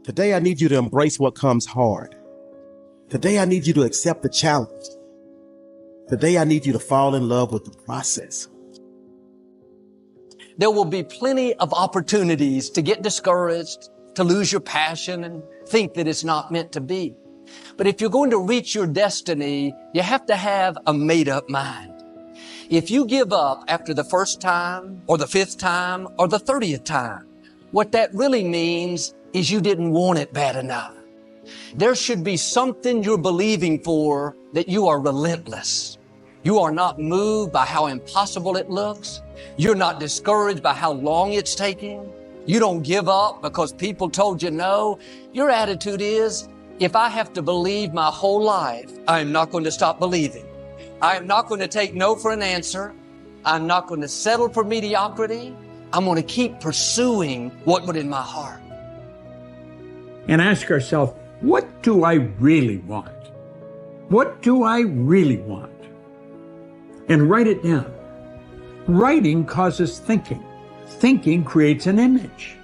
Today, I need you to embrace what comes hard. Today, I need you to accept the challenge. Today, I need you to fall in love with the process. There will be plenty of opportunities to get discouraged, to lose your passion and think that it's not meant to be. But if you're going to reach your destiny, you have to have a made-up mind. If you give up after the first time or the 5th time or the 30th time, what that really means is you didn't want it bad enough. There should be something you're believing for that you are relentless. You are not moved by how impossible it looks. You're not discouraged by how long it's taking. You don't give up because people told you no. Your attitude is, if I have to believe my whole life, I am not going to stop believing. I am not going to take no for an answer. I'm not going to settle for mediocrity. I'm going to keep pursuing what's in my heart. And ask ourselves, what do I really want? What do I really want? And write it down. Writing causes thinking. Thinking creates an image.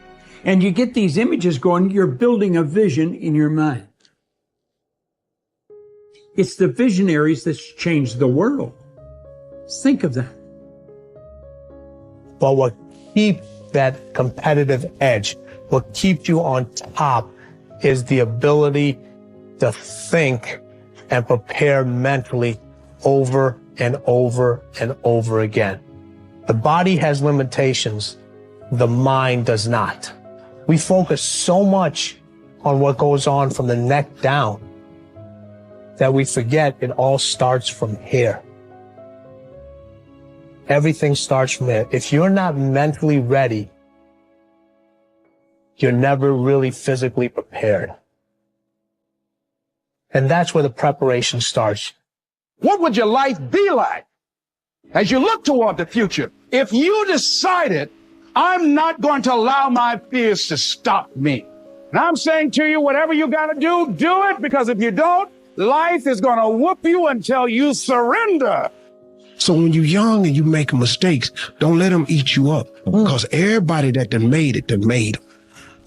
And you get these images going, you're building a vision in your mind. It's the visionaries that's changed the world. Think of that. But what keeps that competitive edge, what keeps you on top, is the ability to think and prepare mentally over and over and over again. The body has limitations. The mind does not. We focus so much on what goes on from the neck down that we forget it all starts from here. Everything starts from there. If you're not mentally ready, you're never really physically prepared. And that's where the preparation starts. What would your life be like as you look toward the future if you decided, I'm not going to allow my fears to stop me? And I'm saying to you, whatever you got to do it, because if you don't, life is going to whoop you until you surrender. So when you're young and you make mistakes, don't let them eat you up, because everybody that done made it.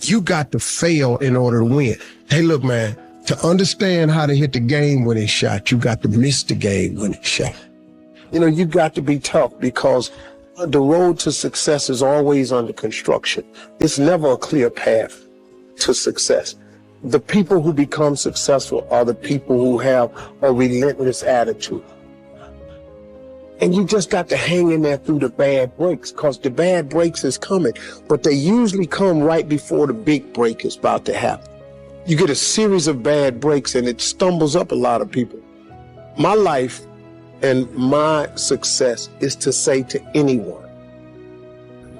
You got to fail in order to win. Hey, look, man, to understand how to hit the game winning shot, you got to miss the game winning shot. You know, you got to be tough, because the road to success is always under construction. It's never a clear path to success. The people who become successful are the people who have a relentless attitude. And you just got to hang in there through the bad breaks, because the bad breaks is coming, but they usually come right before the big break is about to happen. You get a series of bad breaks and it stumbles up a lot of people. My life and my success is to say to anyone,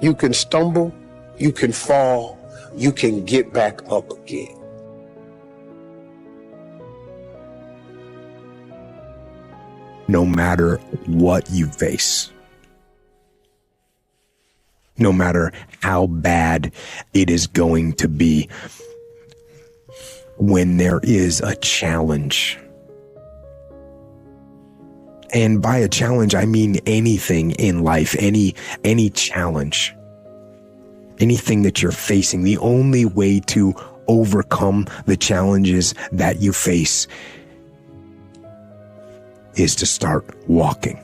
you can stumble, you can fall, you can get back up again. No matter what you face, no matter how bad it is going to be, when there is a challenge, and by a challenge, I mean anything in life, any challenge, anything that you're facing, the only way to overcome the challenges that you face is to start walking.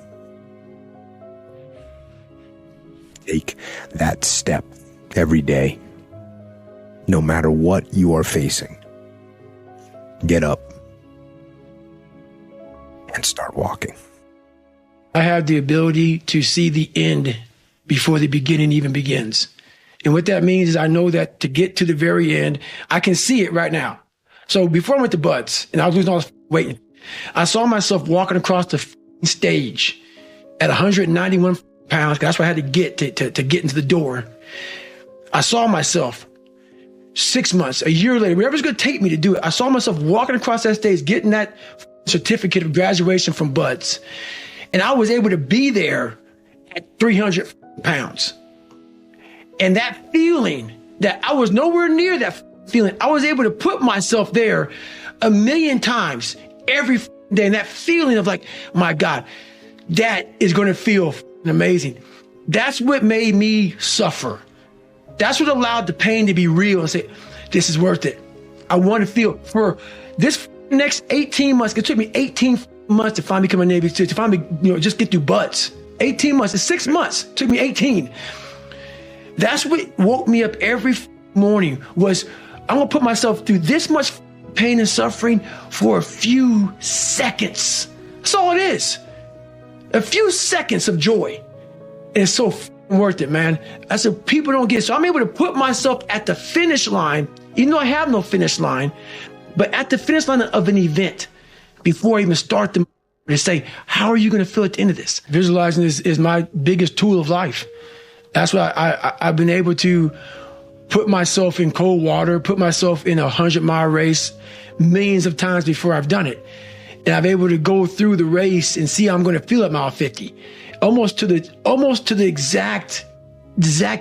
Take that step every day, no matter what you are facing. Get up and start walking. I have the ability to see the end before the beginning even begins. And what that means is I know that to get to the very end, I can see it right now. So before I went to Buds and I was losing all this weight, I saw myself walking across the stage at 191 pounds. That's what I had to get to get into the door. I saw myself 6 months, a year later, wherever it's going to take me to do it. I saw myself walking across that stage, getting that certificate of graduation from Buds. And I was able to be there at 300 pounds. And that feeling that I was nowhere near that feeling, I was able to put myself there 1,000,000 times every day. And that feeling of like, my God, that is going to feel amazing. That's what made me suffer. That's what allowed the pain to be real and say, this is worth it. I want to feel for this next 18 months. It took me 18 months to finally become a Navy SEAL, to finally, just get through butts. 18 months, it's 6 months. It took me 18. That's what woke me up every morning was, I'm going to put myself through this much pain and suffering for a few seconds. That's all it is. A few seconds of joy. And it's so worth it, man. I said, people don't get it. So I'm able to put myself at the finish line, even though I have no finish line, but at the finish line of an event before I even start the to say, how are you going to feel at the end of this? Visualizing is my biggest tool of life. That's why I've been able to put myself in cold water, put myself in a 100-mile race millions of times before I've done it. And I'm able to go through the race and see how I'm going to feel at mile 50, almost to the exact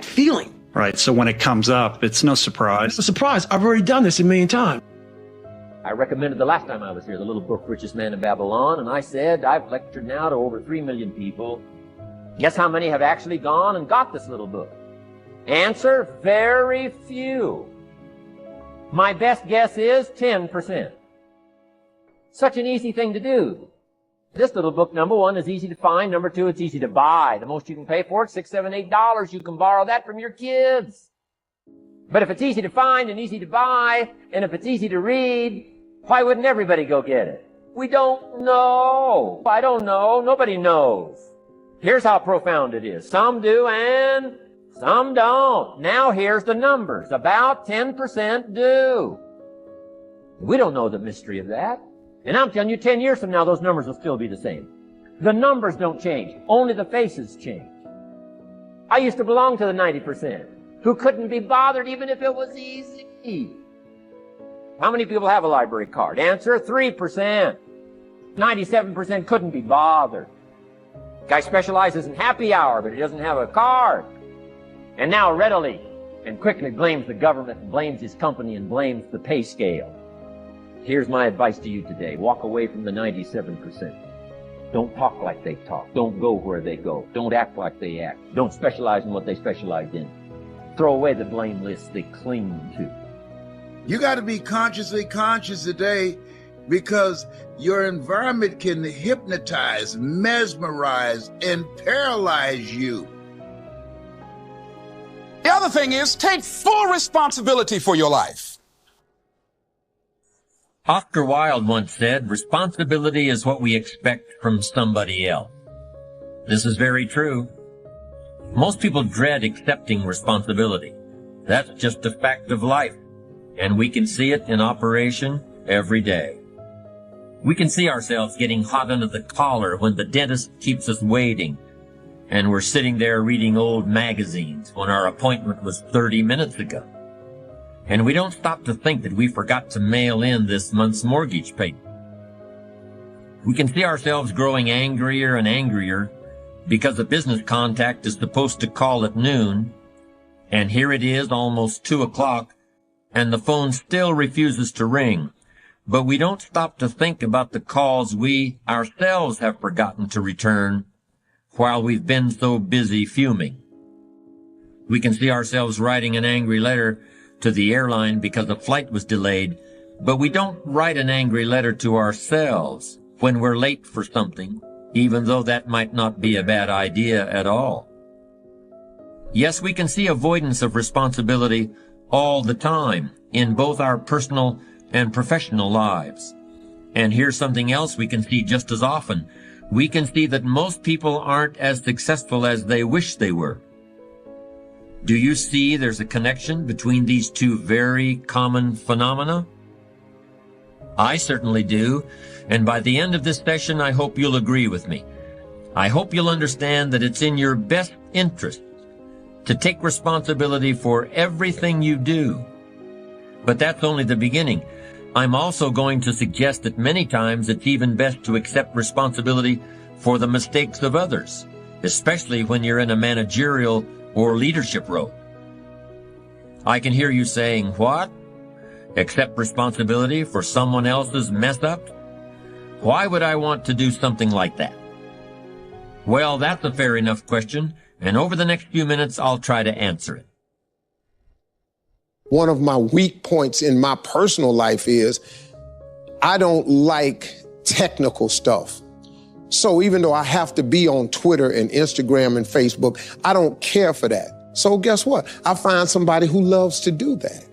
feeling. Right. So when it comes up, it's no surprise. It's a surprise. I've already done this a million times. I recommended the last time I was here, the little book, Richest Man in Babylon, and I said, I've lectured now to over 3 million people. Guess how many have actually gone and got this little book? Answer, very few. My best guess is 10%. Such an easy thing to do. This little book, number one, is easy to find. Number two, it's easy to buy. The most you can pay for it, $6, $7, $8. You can borrow that from your kids. But if it's easy to find and easy to buy, and if it's easy to read, why wouldn't everybody go get it? We don't know. I don't know. Nobody knows. Here's how profound it is. Some do and some don't. Now here's the numbers. About 10% do. We don't know the mystery of that. And I'm telling you, 10 years from now, those numbers will still be the same. The numbers don't change. Only the faces change. I used to belong to the 90%. Who couldn't be bothered even if it was easy. How many people have a library card? Answer, 3%. 97% couldn't be bothered. Guy specializes in happy hour, but he doesn't have a card. And now readily and quickly blames the government and blames his company and blames the pay scale. Here's my advice to you today. Walk away from the 97%. Don't talk like they talk. Don't go where they go. Don't act like they act. Don't specialize in what they specialize in. Throw away the blame list they cling to. You got to be consciously conscious today because your environment can hypnotize, mesmerize, and paralyze you. The other thing is take full responsibility for your life. Oscar Wilde once said, responsibility is what we expect from somebody else. This is very true. Most people dread accepting responsibility. That's just a fact of life, and we can see it in operation every day. We can see ourselves getting hot under the collar when the dentist keeps us waiting, and we're sitting there reading old magazines when our appointment was 30 minutes ago. And we don't stop to think that we forgot to mail in this month's mortgage payment. We can see ourselves growing angrier and angrier because a business contact is supposed to call at noon, and here it is almost 2 o'clock, and the phone still refuses to ring. But we don't stop to think about the calls we ourselves have forgotten to return while we've been so busy fuming. We can see ourselves writing an angry letter to the airline because a flight was delayed, but we don't write an angry letter to ourselves when we're late for something, even though that might not be a bad idea at all. Yes, we can see avoidance of responsibility all the time in both our personal and professional lives. And here's something else we can see just as often. We can see that most people aren't as successful as they wish they were. Do you see there's a connection between these two very common phenomena? I certainly do, and by the end of this session, I hope you'll agree with me. I hope you'll understand that it's in your best interest to take responsibility for everything you do. But that's only the beginning. I'm also going to suggest that many times it's even best to accept responsibility for the mistakes of others, especially when you're in a managerial or leadership role. I can hear you saying, what? Accept responsibility for someone else's mess up? Why would I want to do something like that? Well, that's a fair enough question, and over the next few minutes I'll try to answer it. One of my weak points in my personal life is I don't like technical stuff. So even though I have to be on Twitter and Instagram and Facebook, I don't care for that. So guess what? I find somebody who loves to do that.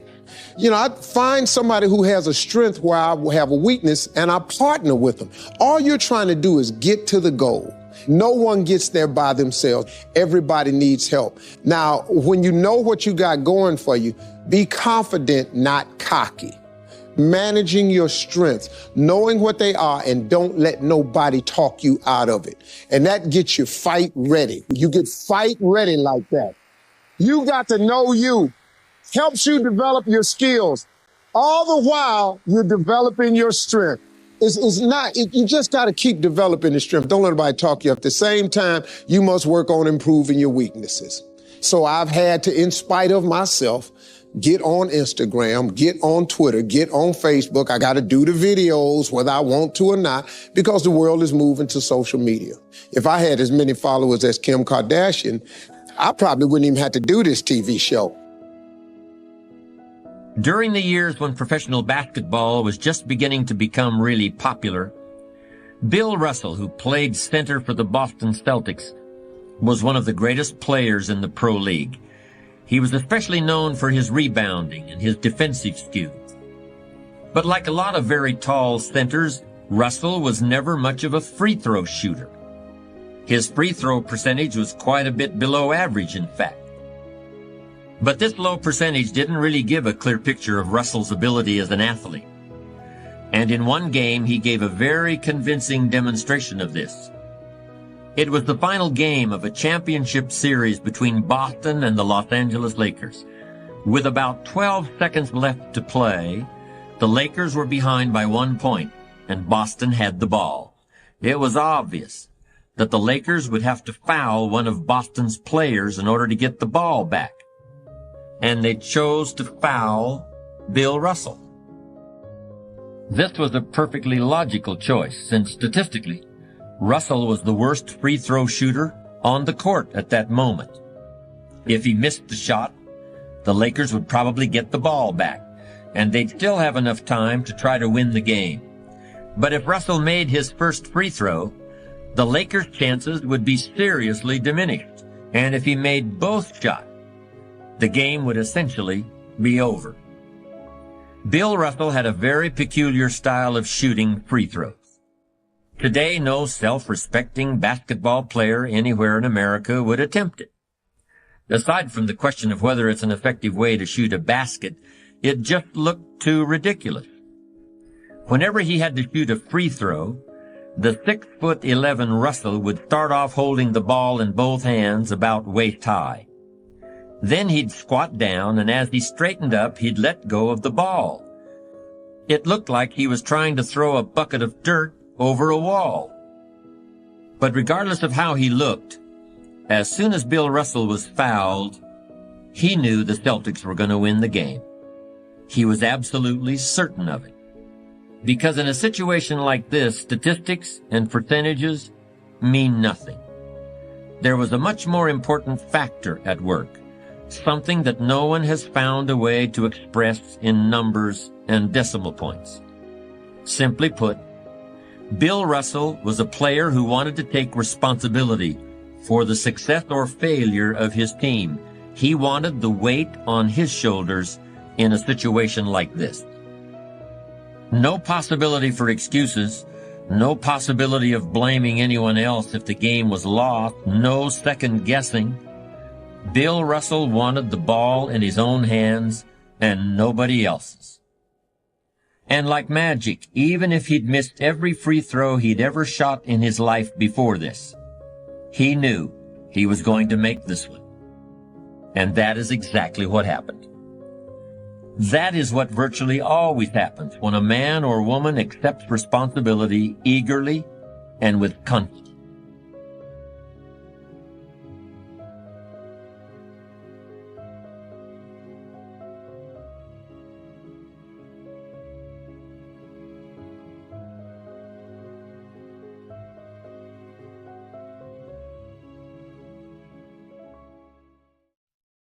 You know, I find somebody who has a strength where I have a weakness and I partner with them. All you're trying to do is get to the goal. No one gets there by themselves. Everybody needs help. Now, when you know what you got going for you, be confident, not cocky. Managing your strengths, knowing what they are, and don't let nobody talk you out of it. And that gets you fight ready. You get fight ready like that. You got to know you. Helps you develop your skills. All the while, you're developing your strength. You just got to keep developing the strength. Don't let anybody talk you up. At the same time, you must work on improving your weaknesses. So I've had to, in spite of myself, get on Instagram, get on Twitter, get on Facebook. I got to do the videos whether I want to or not because the world is moving to social media. If I had as many followers as Kim Kardashian, I probably wouldn't even have to do this TV show. During the years when professional basketball was just beginning to become really popular, Bill Russell, who played center for the Boston Celtics, was one of the greatest players in the pro league. He was especially known for his rebounding and his defensive skills. But like a lot of very tall centers, Russell was never much of a free throw shooter. His free throw percentage was quite a bit below average, in fact. But this low percentage didn't really give a clear picture of Russell's ability as an athlete. And in one game, he gave a very convincing demonstration of this. It was the final game of a championship series between Boston and the Los Angeles Lakers. With about 12 seconds left to play, the Lakers were behind by 1 point, and Boston had the ball. It was obvious that the Lakers would have to foul one of Boston's players in order to get the ball back. And they chose to foul Bill Russell. This was a perfectly logical choice, since statistically, Russell was the worst free throw shooter on the court at that moment. If he missed the shot, the Lakers would probably get the ball back, and they'd still have enough time to try to win the game. But if Russell made his first free throw, the Lakers' chances would be seriously diminished, and if he made both shots, the game would essentially be over. Bill Russell had a very peculiar style of shooting free throws. Today, no self-respecting basketball player anywhere in America would attempt it. Aside from the question of whether it's an effective way to shoot a basket, it just looked too ridiculous. Whenever he had to shoot a free throw, the 6'11" Russell would start off holding the ball in both hands about waist high. Then he'd squat down, and as he straightened up, he'd let go of the ball. It looked like he was trying to throw a bucket of dirt over a wall. But regardless of how he looked, as soon as Bill Russell was fouled, he knew the Celtics were going to win the game. He was absolutely certain of it. Because in a situation like this, statistics and percentages mean nothing. There was a much more important factor at work, something that no one has found a way to express in numbers and decimal points. Simply put, Bill Russell was a player who wanted to take responsibility for the success or failure of his team. He wanted the weight on his shoulders in a situation like this. No possibility for excuses, no possibility of blaming anyone else if the game was lost, no second guessing. Bill Russell wanted the ball in his own hands and nobody else's. And like magic, even if he'd missed every free throw he'd ever shot in his life before this, he knew he was going to make this one. And that is exactly what happened. That is what virtually always happens when a man or woman accepts responsibility eagerly and with confidence.